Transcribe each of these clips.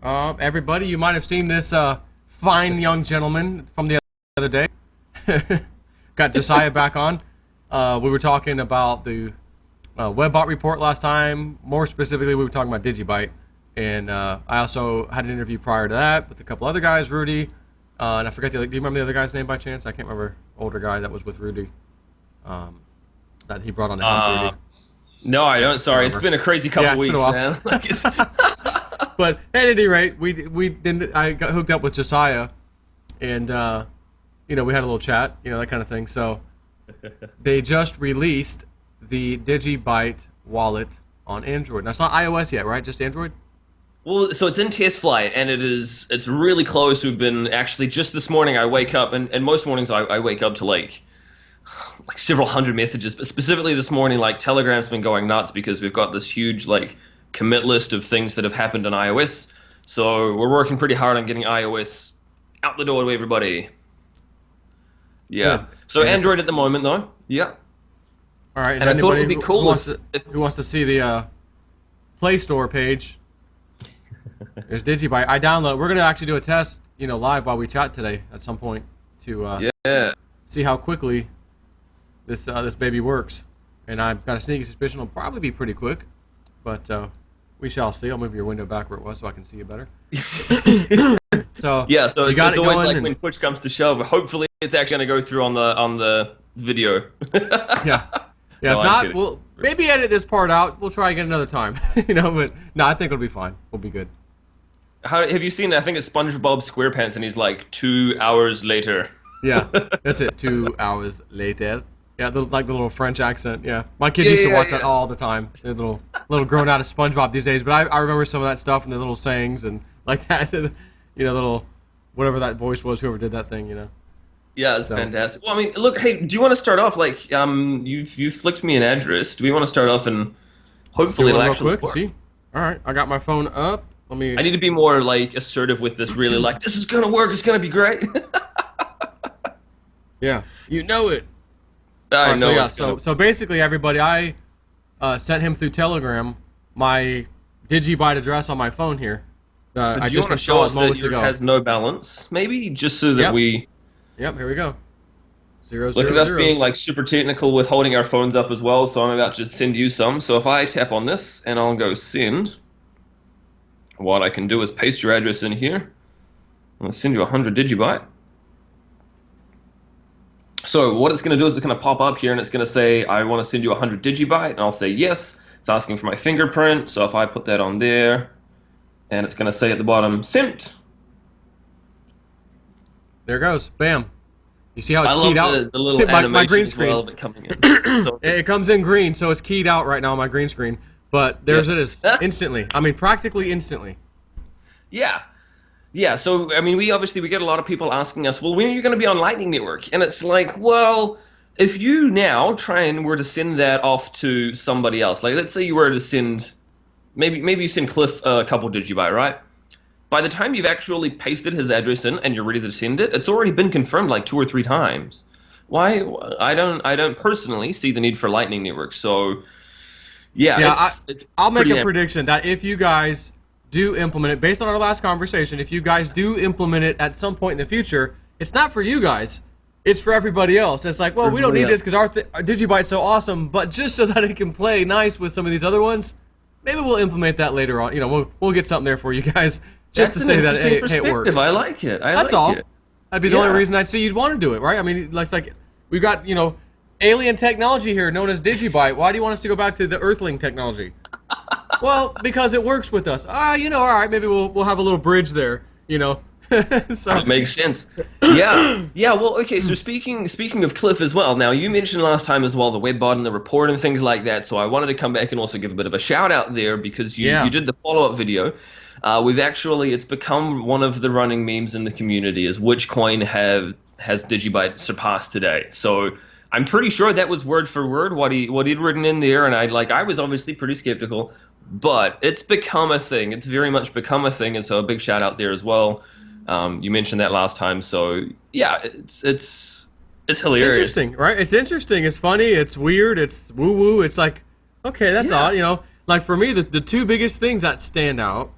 Everybody, you might have seen this fine young gentleman from the other day. Got Josiah back on. We were talking about the WebBot report last time. More specifically, we were talking about DigiByte. And I also had an interview prior to that with a couple other guys, Rudy. And I forget do you remember the other guy's name by chance? I can't remember. Older guy that was with Rudy. That he brought on to help Rudy. No, I don't. Sorry, it's been a crazy couple weeks, man. But at any rate, I got hooked up with Josiah, and we had a little chat, that kind of thing. So they just released the DigiByte wallet on Android. Now it's not iOS yet, right? Just Android. Well, so it's in test flight, and it's really close. We've been actually just this morning. I wake up, and most mornings I wake up to like several hundred messages, but specifically this morning, like Telegram's been going nuts because we've got this huge commit list of things that have happened on iOS. So we're working pretty hard on getting iOS out the door to everybody. Yeah. Good. So Android at the moment, though. Yeah. All right. And I thought it would be cool who wants to see the Play Store page. There's DigiByte. I download. We're gonna actually do a test, live while we chat today at some point to see how quickly this baby works. And I've got a sneaky suspicion it'll probably be pretty quick, but we shall see. I'll move your window back where it was so I can see you better. So yeah, so it's always like when push comes to shove. Hopefully, it's actually going to go through on the video. Yeah. Yeah, no, if not, we'll maybe edit this part out. We'll try again another time. But no, I think it'll be fine. We'll be good. How have you seen? I think it's SpongeBob SquarePants, and he's like 2 hours later. Yeah, that's it. 2 hours later. Yeah, the little French accent. Yeah, my kids used to watch that all the time. They're little grown out of SpongeBob these days, but I remember some of that stuff and the little sayings and like that. Little whatever that voice was, whoever did that thing. Yeah, it's fantastic. Well, I mean, look, hey, do you want to start off you've flicked me an address? Do we want to start off and hopefully it'll actually work? See? All right, I got my phone up. I need to be more assertive with this. Really, this is gonna work. It's gonna be great. Yeah, you know it. I know. So basically, everybody, I sent him through Telegram my DigiByte address on my phone here. I just show us that yours has no balance, maybe, just so that we. Yep. Here we go. Look at us being super technical with holding our phones up as well. So I'm about to send you some. So if I tap on this and I'll go send, what I can do is paste your address in here. I'm gonna send you 100 DigiByte. So what it's going to do is it's going to pop up here and it's going to say, I want to send you 100 DigiByte, and I'll say yes. It's asking for my fingerprint, so if I put that on there, and it's going to say at the bottom, sent. There it goes. Bam. You see how it's keyed out? The little animation my green screen. As well, coming in. So it comes in green, so it's keyed out right now on my green screen. But there's it is, instantly. I mean, practically instantly. Yeah. Yeah, so, I mean, we get a lot of people asking us, well, when are you going to be on Lightning Network? And it's like, well, if you now were to send that off to somebody else, let's say you were to send, maybe you send Cliff a couple DigiByte, right? By the time you've actually pasted his address in and you're ready to send it, it's already been confirmed 2 or 3 times. Why? I don't personally see the need for Lightning Network. So, I'll make a prediction that if you guys do implement it, based on our last conversation, if you guys do implement it at some point in the future, it's not for you guys, it's for everybody else. It's like, well, we don't need this because our DigiByte's so awesome, but just so that it can play nice with some of these other ones, maybe we'll implement that later on. We'll get something there for you guys just to say that it works. I like it. That's all. That'd be the only reason I'd say you'd want to do it, right? I mean, like we've got, alien technology here known as DigiByte. Why do you want us to go back to the Earthling technology? Well, because it works with us. All right, maybe we'll have a little bridge there, So that makes sense. Yeah. Well, okay. So speaking of Cliff as well. Now you mentioned last time as well the WebBot and the report and things like that. So I wanted to come back and also give a bit of a shout out there because you did the follow up video. It's become one of the running memes in the community is which coin has DigiByte surpassed today. So I'm pretty sure that was word for word what he'd written in there, and I was obviously pretty skeptical, but it's become a thing. It's very much become a thing, and so a big shout out there as well. You mentioned that last time, so yeah, it's hilarious. It's interesting, right? It's interesting. It's funny. It's weird. It's woo woo. It's like, okay, that's odd. Like for me, the 2 biggest things that stand out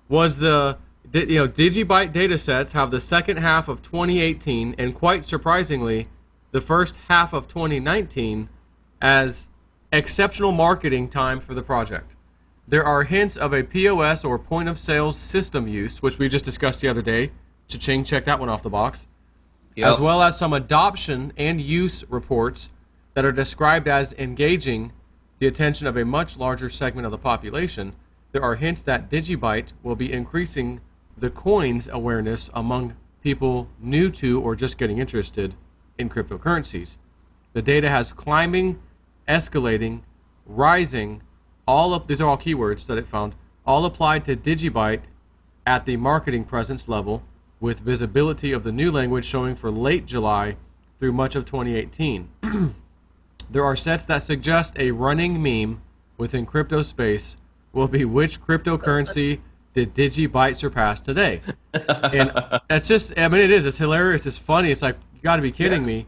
was DigiByte datasets have the second half of 2018 and quite surprisingly, the first half of 2019 as exceptional marketing time for the project. There are hints of a POS or point of sales system use, which we just discussed the other day. Cha-ching, check that one off the box. Yep. As well as some adoption and use reports that are described as engaging the attention of a much larger segment of the population. There are hints that DigiByte will be increasing the coin's awareness among people new to or just getting interested in cryptocurrencies. The data has climbing, escalating, rising, these are all keywords that it found, all applied to DigiByte at the marketing presence level, with visibility of the new language showing for late July through much of 2018. There are sets that suggest a running meme within crypto space will be which cryptocurrency did DigiByte surpass today? And it's just, I mean, it's hilarious, it's funny, it's like, you gotta be kidding me.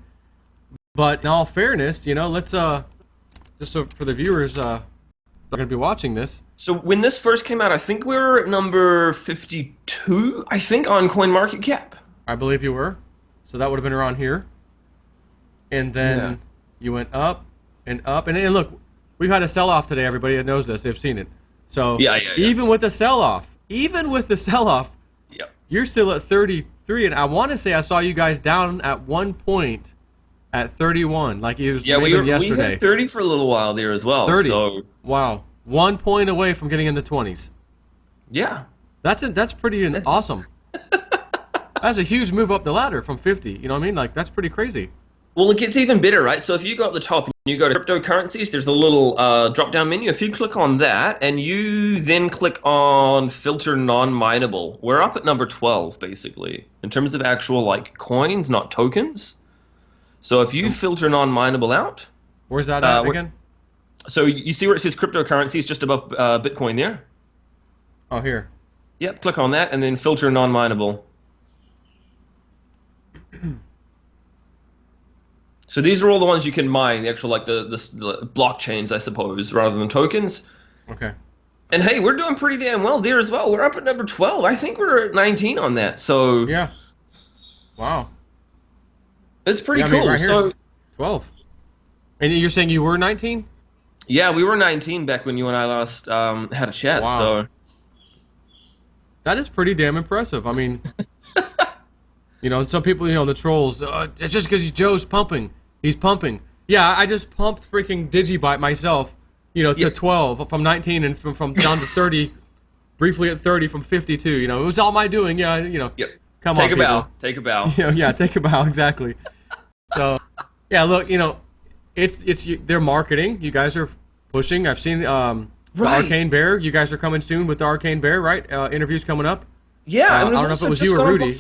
But in all fairness, let's, just so for the viewers, they're going to be watching this. So when this first came out, I think we were at number 52, I think, on CoinMarketCap. I believe you were. So that would have been around here. And then you went up and up. And look, we've had a sell-off today. Everybody that knows this, they've seen it. So even with the sell-off, you're still at 33. And I want to say I saw you guys down at one point at 31, like it was yesterday. We hit 30 for a little while there as well. 30. So. Wow. 1 point away from getting in the 20s. Yeah. That's pretty awesome. That's a huge move up the ladder from 50. You know what I mean? Like, that's pretty crazy. Well, it gets even better, right? So if you go up the top and you go to cryptocurrencies, there's a little drop-down menu. If you click on that and you then click on filter non-mineable, we're up at number 12, basically, in terms of actual, like, coins, not tokens. So if you filter non-mineable out... Where's that at again? So you see where it says cryptocurrencies just above Bitcoin there? Oh, here. Yep, click on that and then filter non-mineable. So these are all the ones you can mine, the actual, like, the blockchains, I suppose, rather than tokens. Okay. And hey, we're doing pretty damn well there as well. We're up at number 12. I think we're at 19 on that. So yeah. Wow. It's pretty cool. Right so 12. And you're saying you were 19? Yeah, we were 19 back when you and I last had a chat. Wow. So that is pretty damn impressive. I mean, some people, the trolls, it's just because Joe's pumping. He's pumping. Yeah, I just pumped freaking DigiByte myself, to 12 from 19 and from down to 30, briefly at 30 from 52. It was all my doing. Yeah, Yep. Come take on, a bow. Take a bow. Yeah, take a bow. Exactly. So, yeah, look, it's they're marketing. You guys are pushing. I've seen the Arcane Bear. You guys are coming soon with the Arcane Bear, right? Interviews coming up. Yeah, I don't know if it was you or Rudy.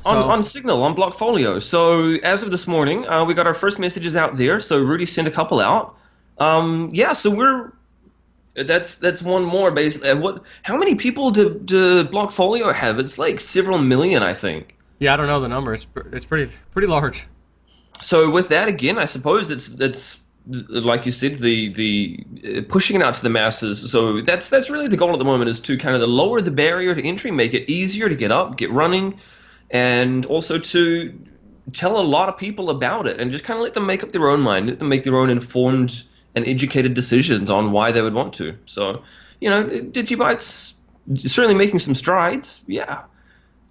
On Signal, on Blockfolio. So as of this morning, we got our first messages out there. So Rudy sent a couple out. So that's one more basically. How many people do Blockfolio have? It's like several million, I think. Yeah, I don't know the number. It's pretty large. So with that, again, I suppose it's like you said, the pushing it out to the masses. So that's really the goal at the moment, is to kind of lower the barrier to entry, make it easier to get up, get running, and also to tell a lot of people about it and just kind of let them make up their own mind, let them make their own informed and educated decisions on why they would want to. So, DigiByte's certainly making some strides, yeah.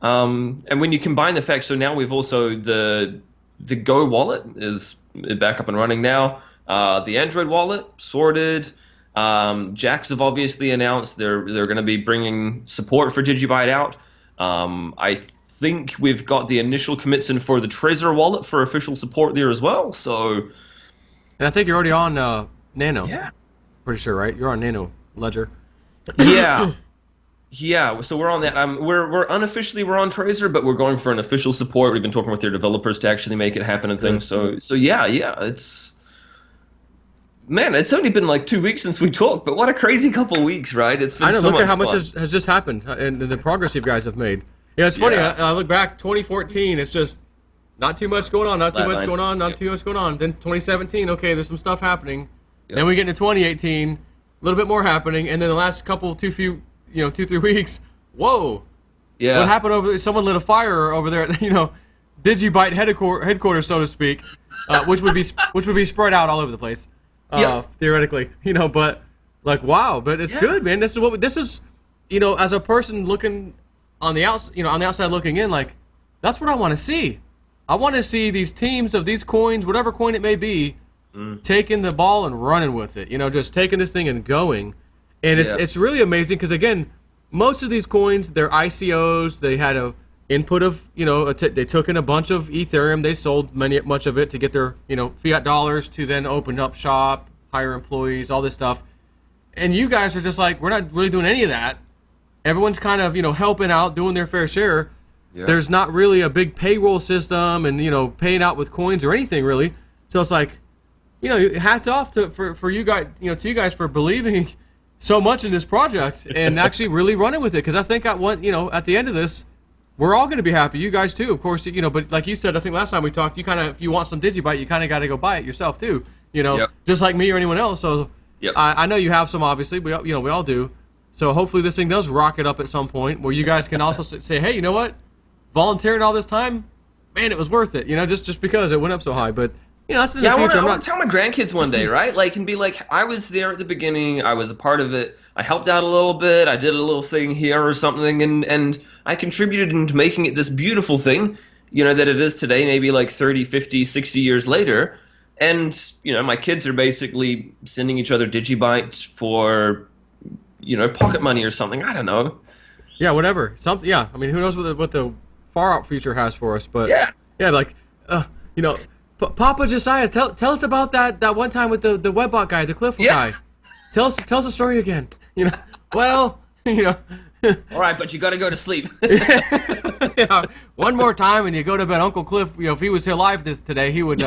And when you combine the fact, so now we've also the Go wallet is back up and running now. The Android wallet sorted. Jax have obviously announced they're going to be bringing support for DigiByte out. I think we've got the initial commits in for the Trezor wallet for official support there as well. So, and I think you're already on Nano. Yeah, pretty sure, right? You're on Nano Ledger. Yeah. Yeah, so we're on that. We're unofficially we're on Trezor, but we're going for an official support. We've been talking with their developers to actually make it happen and things. So yeah, it's only been like 2 weeks since we talked, but what a crazy couple weeks, right? It's been I know. so Look at how fun. much has just happened and the progress you guys have made. Yeah, it's funny. I look back 2014. It's just not too much going on. Not too much going on. Not too much going on. Then 2017. Okay, there's some stuff happening. Then we get into 2018. A little bit more happening, and then the last few 2-3 weeks. Whoa. Yeah. What happened over there? Someone lit a fire over there, DigiByte headquarters, so to speak, which would be spread out all over the place, theoretically, but like, wow, but it's good, man. This is as a person looking on the outside looking in, like, that's what I want to see. I want to see these teams of these coins, whatever coin it may be, taking the ball and running with it, just taking this thing and going. And it's really amazing because, again, most of these coins, they're ICOs. They had a input of, they took in a bunch of Ethereum. They sold much of it to get their, fiat dollars to then open up shop, hire employees, all this stuff. And you guys are just like, we're not really doing any of that. Everyone's kind of, helping out, doing their fair share. Yeah. There's not really a big payroll system and, paying out with coins or anything really. So it's like, hats off for you guys, to you guys for believing so much in this project and actually really running with it. Because I think at the end of this, we're all going to be happy. You guys too, of course. But like you said, I think last time we talked, you kind of, if you want some DigiByte, you kind of got to go buy it yourself too. Just like me or anyone else. So I know you have some, obviously. We all do. So hopefully this thing does rocket up at some point where you guys can also say, hey, you know what? Volunteering all this time, man, it was worth it. Just because it went up so high. But that's in the future. I want to tell my grandkids one day, right? Like, and be like, I was there at the beginning. I was a part of it. I helped out a little bit. I did a little thing here or something, and I contributed into making it this beautiful thing, that it is today, maybe like 30, 50, 60 years later. And, my kids are basically sending each other DigiByte for, pocket money or something. I don't know. Yeah, whatever. Something. Yeah. I mean, who knows what the far out future has for us? But yeah, like, Papa Josiah, tell us about that one time with the webbot guy, the Cliff guy. Tell us the story again. Well, All right, but you got to go to sleep. One more time, and you go to bed. Uncle Cliff, if he was alive today, he would,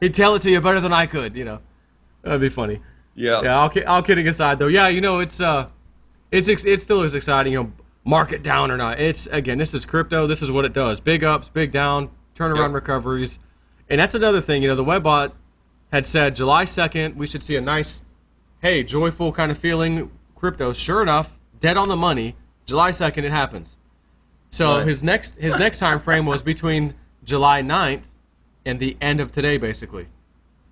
he'd tell it to you better than I could. That'd be funny. Yeah. Yeah. All kidding aside, though. Yeah, it still is exciting. Market down or not. This is crypto. This is what it does. Big ups, big down, turnaround recoveries. And that's another thing, the webbot had said July 2nd, we should see a nice, joyful kind of feeling crypto. Sure enough, dead on the money, July 2nd, it happens. So his next time frame was between July 9th and the end of today, basically,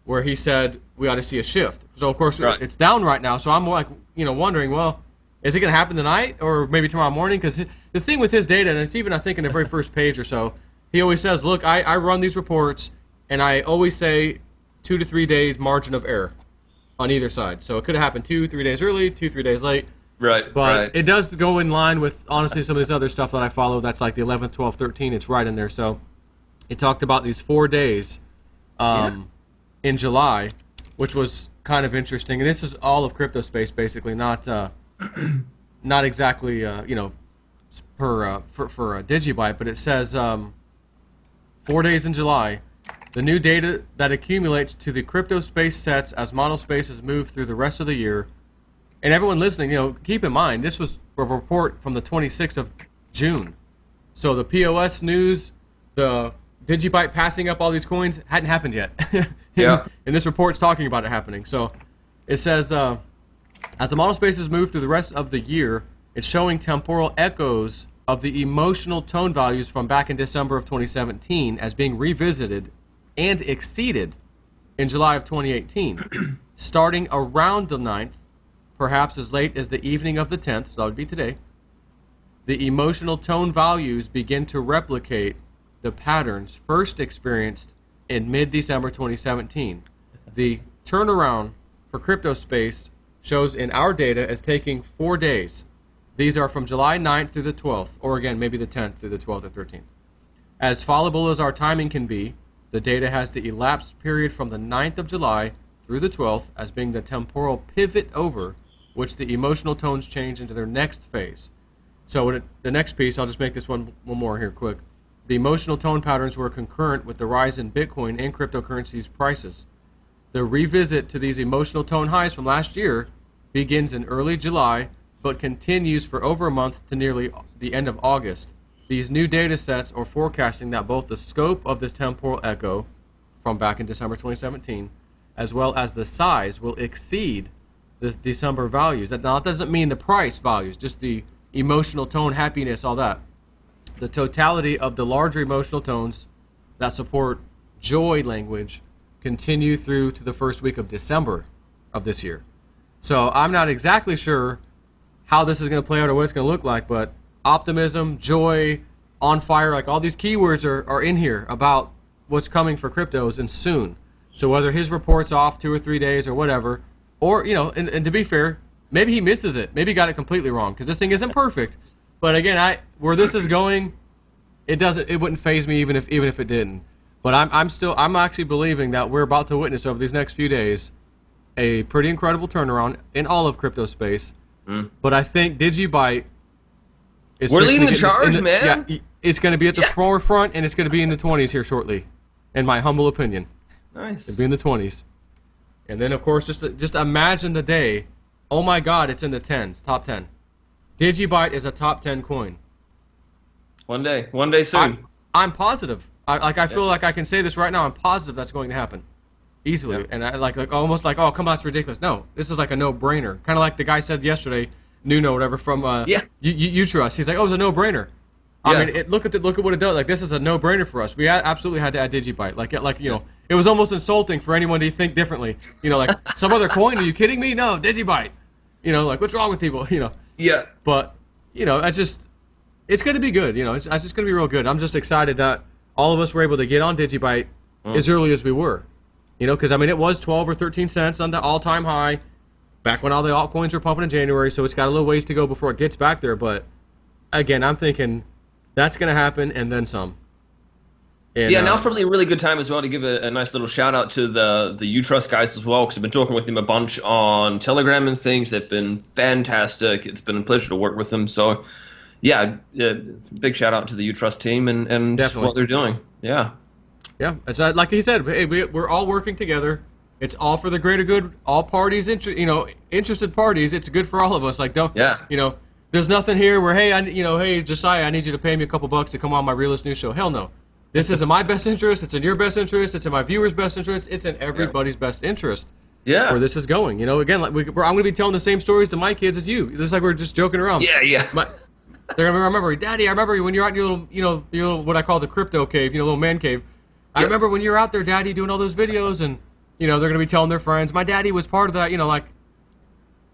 where he said we ought to see a shift. So, of course, it's down right now. So I'm like, wondering, well, is it going to happen tonight or maybe tomorrow morning? Because the thing with his data, and it's even, I think, in the very first page or so, he always says, look, I run these reports, and I always say 2 to 3 days margin of error on either side. So it could have happened 2-3 days early, 2-3 days late. Right. But it does go in line with, honestly, some of this other stuff that I follow. That's like the 11th, 12th, 13th. It's right in there. So it talked about these 4 days in July, which was kind of interesting. And this is all of crypto space, basically, not exactly, for DigiByte, but it says 4 days in July. The new data that accumulates to the crypto space sets as model spaces move through the rest of the year. And everyone listening, keep in mind, this was a report from the 26th of June. So the POS news, the DigiByte passing up all these coins hadn't happened yet. And this report's talking about it happening. So it says, as the model spaces move through the rest of the year, it's showing temporal echoes of the emotional tone values from back in December of 2017 as being revisited and exceeded in July of 2018, starting around the 9th, perhaps as late as the evening of the 10th, so that would be today. The emotional tone values begin to replicate the patterns first experienced in mid-December 2017. The turnaround for crypto space shows in our data as taking 4 days. These are from July 9th through the 12th, or again, maybe the 10th through the 12th or 13th. As fallible as our timing can be, the data has the elapsed period from the 9th of July through the 12th as being the temporal pivot over which the emotional tones change into their next phase. So the next piece, I'll just make this one more here quick. The emotional tone patterns were concurrent with the rise in Bitcoin and cryptocurrencies prices. The revisit to these emotional tone highs from last year begins in early July, but continues for over a month to nearly the end of August. These new data sets are forecasting that both the scope of this temporal echo from back in December 2017, as well as the size, will exceed the December values. That doesn't mean the price values, just the emotional tone, happiness, all that. The totality of the larger emotional tones that support joy language continue through to the first week of December of this year. So I'm not exactly sure how this is going to play out or what it's going to look like, but optimism, joy, on fire, like all these keywords are in here about what's coming for cryptos and soon. So whether his report's off 2 or 3 days or whatever, or, you know, and to be fair, maybe he misses it. Maybe he got it completely wrong because this thing isn't perfect. But again, where this is going, it wouldn't faze me even if it didn't. But I'm actually believing that we're about to witness over these next few days a pretty incredible turnaround in all of crypto space. But I think DigiByte is we're leading the charge, man. Yeah, it's going to be at the forefront, and it's going to be in the 20s here shortly, in my humble opinion. Nice. It'll be in the 20s. And then, of course, just imagine the day, oh my God, it's in the 10s, top 10. DigiByte is a top 10 coin. One day soon. I'm positive. I feel like I can say this right now. I'm positive that's going to happen easily. Yeah. And I like almost like, oh, come on, it's ridiculous. No, this is like a no-brainer. Kind of like the guy said yesterday, Nuno, whatever, from you Trust. He's like, oh, it's a no-brainer. I mean, look at what it does. Like, this is a no-brainer for us. We absolutely had to add DigiByte. Like you know, it was almost insulting for anyone to think differently. You know, like some other coin. Are you kidding me? No, DigiByte. You know, like what's wrong with people? You know. Yeah. But you know, it's going to be good. You know, it's just going to be real good. I'm just excited that all of us were able to get on DigiByte as early as we were. You know, because I mean, it was 12 or 13 cents on the all-time high back when all the altcoins were pumping in January. So it's got a little ways to go before it gets back there. But again, I'm thinking that's going to happen and then some. And, now's probably a really good time as well to give a nice little shout out to the UTrust guys as well, because I've been talking with them a bunch on Telegram and things. They've been fantastic. It's been a pleasure to work with them. So, big shout out to the UTrust team and what they're doing. Yeah. Yeah, it's like he said. Hey, we're all working together. It's all for the greater good. All parties, interested parties. It's good for all of us. Like, there's nothing here where hey, Josiah, I need you to pay me a couple bucks to come on my Realist News show. Hell no. This is in my best interest. It's in your best interest. It's in my viewers' best interest. It's in everybody's best interest. Yeah. Where this is going. You know, again, like I'm going to be telling the same stories to my kids as you. This is like we're just joking around. Yeah. They're going to remember, Daddy, I remember when you're out in your little, what I call the crypto cave, little man cave. I remember when you were out there, Daddy, doing all those videos, and, they're going to be telling their friends, my daddy was part of that, like,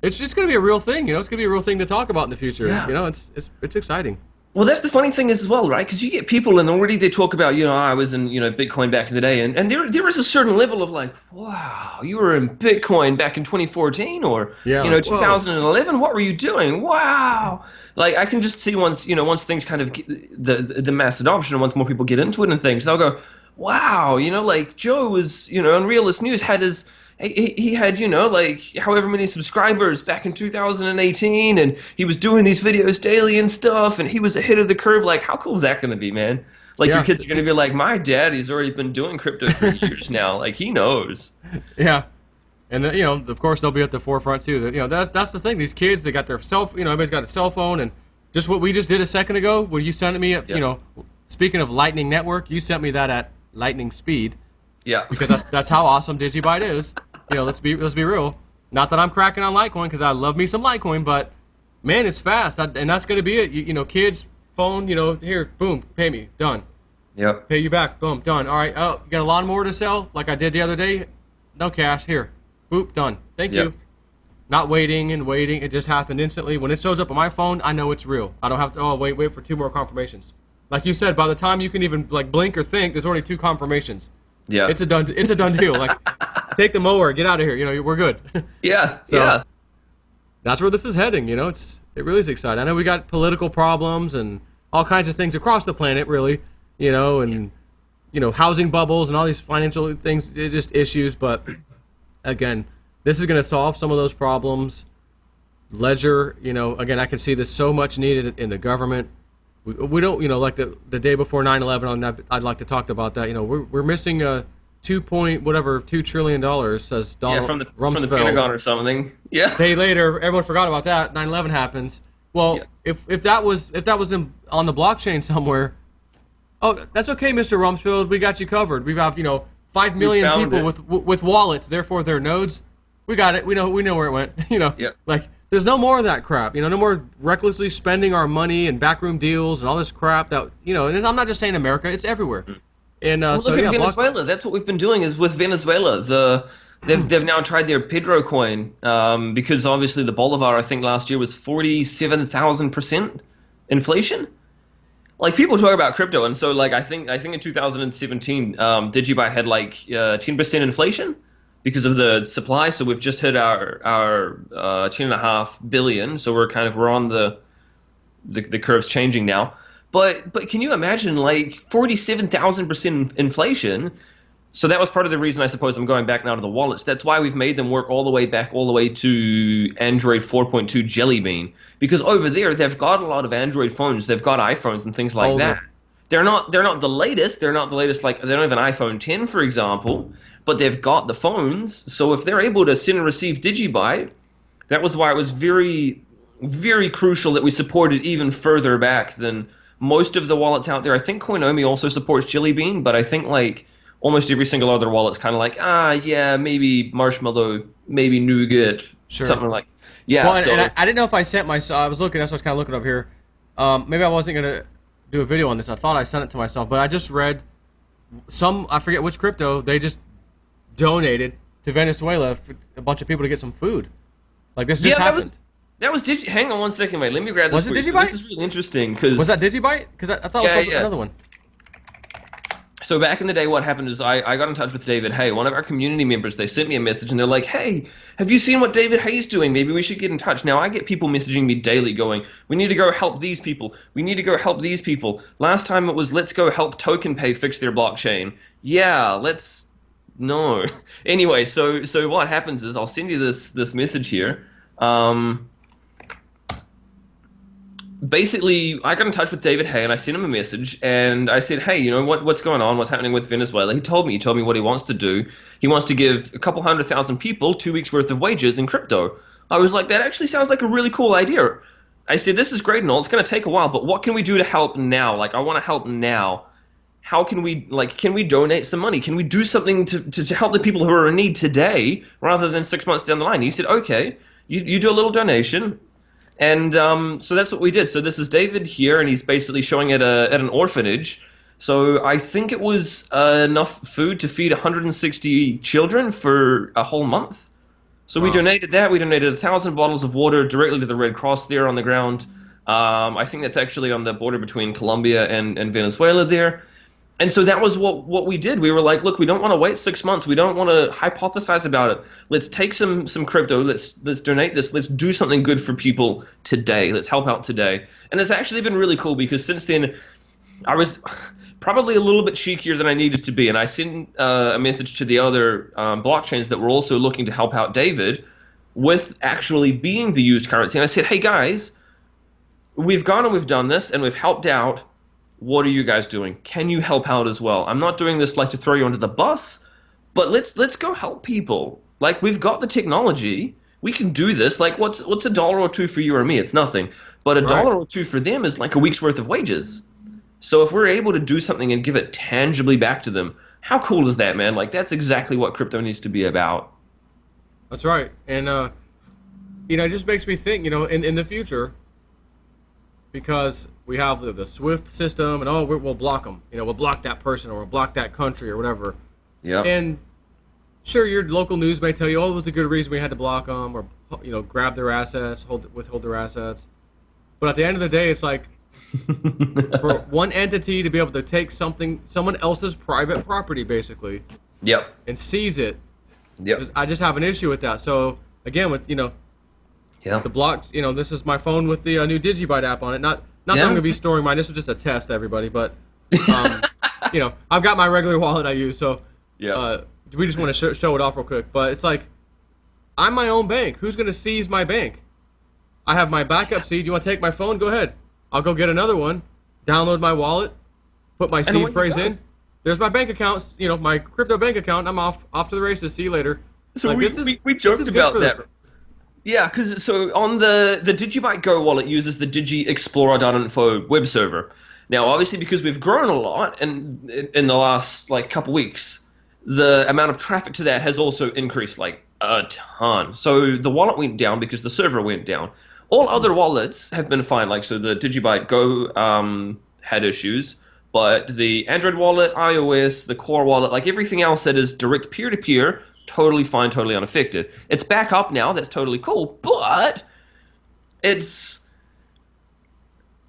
it's just going to be a real thing, It's going to be a real thing to talk about in the future. Yeah. It's exciting. Well, that's the funny thing as well, right? Because you get people, and already they talk about, I was in, Bitcoin back in the day, and there is a certain level of like, wow, you were in Bitcoin back in 2014 or, 2011. Whoa. What were you doing? Wow. Like, I can just see once things kind of get the mass adoption, and once more people get into it and things, they'll go, wow, like Joe was, on Realist News had he had, like however many subscribers back in 2018, and he was doing these videos daily and stuff, and he was ahead of the curve. Like, how cool is that going to be, man? Like, your kids are going to be like, my daddy's already been doing crypto for years now. Like, he knows. Yeah. And, of course, they'll be at the forefront, too. That's the thing. These kids, they got their everybody's got a cell phone, and just what we just did a second ago, when you sent me, speaking of Lightning Network, you sent me that at lightning speed. Yeah. Because that's how awesome DigiByte is. Let's be real. Not that I'm cracking on Litecoin, because I love me some Litecoin, but man, it's fast, and that's going to be it. Kids, phone, here, boom, pay me, done. Yep. Pay you back, boom, done. All right, oh, you got a lawnmower to sell, like I did the other day? No cash, here, boop, done. Thank you. Not waiting and waiting. It just happened instantly. When it shows up on my phone, I know it's real. I don't have to. Oh, wait for 2 more confirmations. Like you said, by the time you can even like blink or think, there's already 2 confirmations. Yeah. It's a done deal. Like, take the mower, get out of here. We're good. Yeah. So, that's where this is heading. It really is exciting. I know we got political problems and all kinds of things across the planet, really. And housing bubbles and all these financial things, just issues. But again, this is going to solve some of those problems. Ledger, again, I can see this so much needed in the government. We don't, like the day before 9/11 on that, I'd like to talk about that. We're missing a $2 trillion, says Donald from the Rumsfeld. Pentagon or something. Yeah. A day later, everyone forgot about that. 9/11 happens. Well, if that was on the blockchain somewhere, oh, that's okay, Mr. Rumsfeld. We got you covered. We have 5 million people with wallets. Therefore, they're nodes. We got it. We know where it went. Yep. Like there's no more of that crap. No more recklessly spending our money and backroom deals and all this crap that And I'm not just saying America; it's everywhere. And Well, so look yeah, at Venezuela. That's what we've been doing is with Venezuela. They've now tried their Pedro coin because obviously the Bolivar I think last year was 47,000% inflation. Like people talk about crypto, and so like I think in 2017 DigiByte had like 10% inflation because of the supply. So we've just hit our 10.5 billion. So we're on the curve's changing now. But can you imagine like 47,000% inflation? So that was part of the reason I suppose I'm going back now to the wallets. That's why we've made them work all the way to Android 4.2 Jelly Bean, because over there they've got a lot of Android phones, they've got iPhones and things like that. They're not the latest. They're not the latest. Like they don't have an iPhone 10, for example, but they've got the phones. So if they're able to send and receive DigiByte, that was why it was very, very crucial that we supported even further back than most of the wallets out there. I think Coinomi also supports Jelly Bean, but I think like almost every single other wallet's kind of like, yeah, maybe Marshmallow, maybe Nougat, something like. Yeah. Well, and I didn't know if I sent myself. I was looking. That's what I was kind of looking up here. Maybe I wasn't gonna do a video on this. I thought I sent it to myself, but I just read I forget which crypto, they just donated to Venezuela for a bunch of people to get some food. Like this just happened. That was Hang on one second, wait. Let me grab this. Was it DigiByte? This is really interesting because was that DigiByte? Because I thought it was another one. So back in the day, what happened is I got in touch with David Hay, one of our community members. They sent me a message, and they're like, hey, have you seen what David Hay's doing? Maybe we should get in touch. Now, I get people messaging me daily going, we need to go help these people. We need to go help these people. Last time it was, let's go help TokenPay fix their blockchain. Yeah, no. Anyway, so what happens is I'll send you this message here. Basically, I got in touch with David Hay and I sent him a message and I said, hey, what's going on? What's happening with Venezuela? He told me what he wants to do. He wants to give a couple 100,000 people 2 weeks worth of wages in crypto. I was like, that actually sounds like a really cool idea. I said, this is great and all. It's going to take a while, but what can we do to help now? Like, I want to help now. How can we, can we donate some money? Can we do something to help the people who are in need today rather than 6 months down the line? He said, okay, you do a little donation. And so that's what we did. So this is David here, and he's basically showing at an orphanage. So I think it was enough food to feed 160 children for a whole month. So we donated that. We donated 1,000 bottles of water directly to the Red Cross there on the ground. I think that's actually on the border between Colombia and Venezuela there. And so that was what we did. We were like, look, we don't want to wait 6 months. We don't want to hypothesize about it. Let's take some crypto. Let's donate this. Let's do something good for people today. Let's help out today. And it's actually been really cool because since then, I was probably a little bit cheekier than I needed to be. And I sent a message to the other blockchains that were also looking to help out David with actually being the used currency. And I said, hey, guys, we've gone and we've done this and we've helped out. What are you guys doing? Can you help out as well? I'm not doing this like to throw you under the bus, but let's go help people. Like, we've got the technology. We can do this. Like, what's $1 or $2 for you or me? It's nothing. But $1 or $2 for them is like a week's worth of wages. So if we're able to do something and give it tangibly back to them, how cool is that, man? Like, that's exactly what crypto needs to be about. That's right. And, it just makes me think, in the future, because we have the SWIFT system, and we'll block them. We'll block that person, or we'll block that country, or whatever. Yeah. And sure, your local news may tell you, it was a good reason we had to block them, or grab their assets, withhold their assets. But at the end of the day, it's like for one entity to be able to take someone else's private property, basically. Yep. And seize it. Yep. I just have an issue with that. So again, with yeah. the block, this is my phone with the new DigiByte app on it. Not that I'm going to be storing mine. This was just a test, everybody. But, I've got my regular wallet I use. So we just want to show it off real quick. But it's like, I'm my own bank. Who's going to seize my bank? I have my backup seed. You want to take my phone? Go ahead. I'll go get another one. Download my wallet. Put my seed phrase in. There's my bank account. My crypto bank account. I'm off to the races. See you later. So we joked about that. Yeah, because so on the DigiByte Go wallet uses the DigiExplorer.info web server. Now, obviously, because we've grown a lot and in the last couple weeks, the amount of traffic to that has also increased like a ton. So the wallet went down because the server went down. All other wallets have been fine. Like, so the DigiByte Go had issues, but the Android wallet, iOS, the Core wallet, like everything else that is direct peer-to-peer, totally fine, totally unaffected. It's back up now. That's totally cool, but it's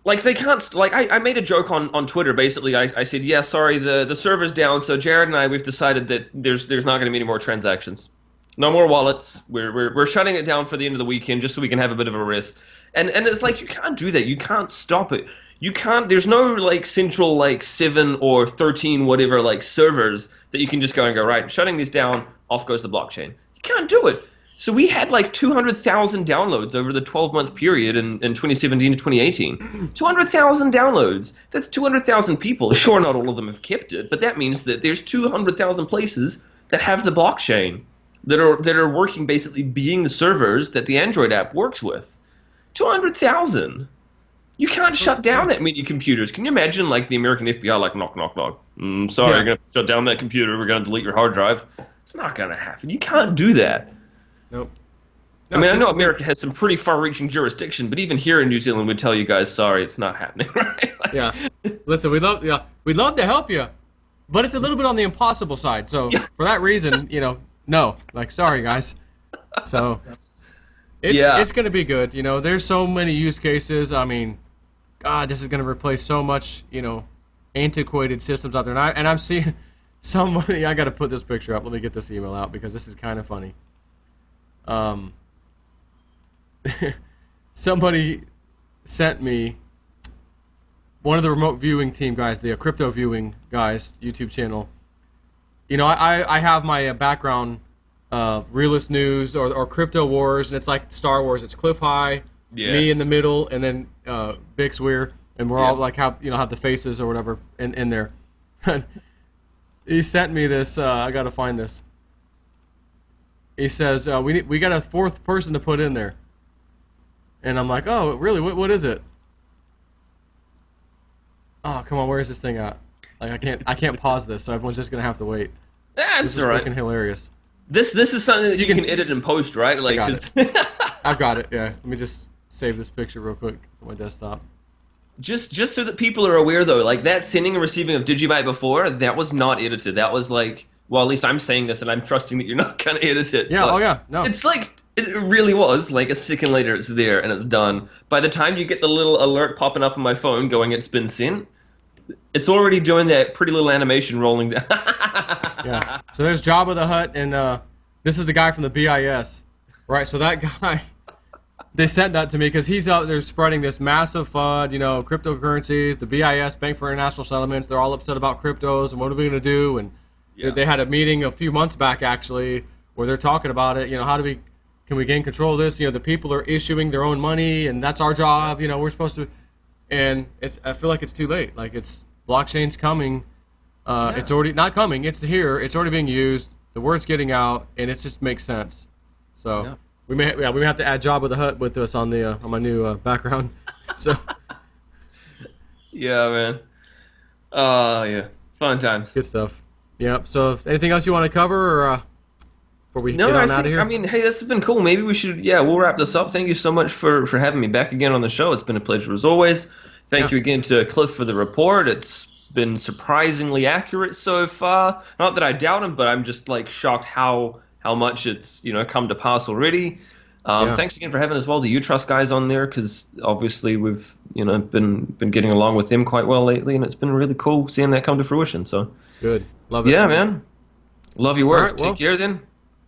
like they can't. Like I made a joke on Twitter. Basically, I said, yeah, sorry, the server's down. So Jared and I, we've decided that there's not going to be any more transactions. No more wallets. We're shutting it down for the end of the weekend just so we can have a bit of a rest. And it's like you can't do that. You can't stop it. You can't. There's no like central like 7 or 13 whatever like servers that you can just go and go right. Shutting these down. Off goes the blockchain. You can't do it. So we had like 200,000 downloads over the 12-month period in 2017 to 2018. 200,000 downloads. That's 200,000 people. Sure, not all of them have kept it, but that means that there's 200,000 places that have the blockchain that are working basically being the servers that the Android app works with. 200,000. You can't shut down that many computers. Can you imagine like the American FBI like knock knock knock? Sorry, you're gonna shut down that computer. We're gonna delete your hard drive. It's not gonna happen. You can't do that. Nope. No, I mean, I know America has some pretty far-reaching jurisdiction, but even here in New Zealand, we'd tell you guys, sorry, it's not happening, right? Like, yeah. Listen, we'd love to help you, but it's a little bit on the impossible side. So for that reason, no, like, sorry, guys. So it's going to be good. There's so many use cases. I mean, God, this is going to replace so much, antiquated systems out there. And I'm seeing somebody. I got to put this picture up. Let me get this email out because this is kind of funny. Somebody sent me one of the remote viewing team guys, the crypto viewing guys YouTube channel. I have my background realist news or crypto wars, and it's like Star Wars. It's Cliff High, me in the middle, and then Bix Weir, and we're all like have the faces or whatever in there. He sent me this. I gotta find this. He says, we got a 4th person to put in there. And I'm like, oh, really? What is it? Oh, come on, where is this thing at? Like, I can't pause this, so everyone's just gonna have to wait. That's all right. Freaking hilarious. This is something that you can edit and post, right? Like, I've got it. Yeah. Let me just save this picture real quick on my desktop. Just so that people are aware, though, like that sending and receiving of DigiByte before, that was not edited. That was like. Well, at least I'm saying this, and I'm trusting that you're not going to edit it. Yeah, no. It's like, it really was, like a second later it's there, and it's done. By the time you get the little alert popping up on my phone going, it's been sent, it's already doing that pretty little animation rolling down. Yeah, so there's Jabba the Hutt, and this is the guy from the BIS, right? So that guy, they sent that to me because he's out there spreading this massive FUD, cryptocurrencies, the BIS, Bank for International Settlements, they're all upset about cryptos, and what are we going to do, and they had a meeting a few months back, actually, where they're talking about it. Can we gain control of this? The people are issuing their own money, and that's our job. We're supposed to. And I feel like it's too late. Like blockchain's coming. It's already not coming. It's here. It's already being used. The word's getting out, and it just makes sense. So we may have to add Jabba the Hutt with us on my new background. So. Yeah, man. Yeah, fun times. Good stuff. Yep. So, anything else you want to cover, or before we get on out of here? I mean, hey, this has been cool. Maybe we should. Yeah, we'll wrap this up. Thank you so much for having me back again on the show. It's been a pleasure as always. Thank you again to Cliff for the report. It's been surprisingly accurate so far. Not that I doubt him, but I'm just like shocked how much it's come to pass already. Thanks again for having as well the Utrust guys on there, because obviously we've been getting along with them quite well lately, and it's been really cool seeing that come to fruition. So good, love it. Yeah, man, love your work. Right, well, take care then.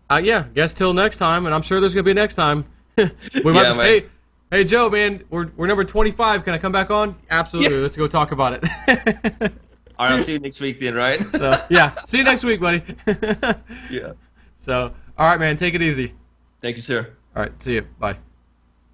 Guess till next time, and I'm sure there's gonna be a next time. Hey Joe, man, we're number 25. Can I come back on? Absolutely. Let's go talk about it. All right, I'll see you next week then, right? So see you next week, buddy. Yeah. So all right, man, take it easy. Thank you, sir. All right, see you. Bye.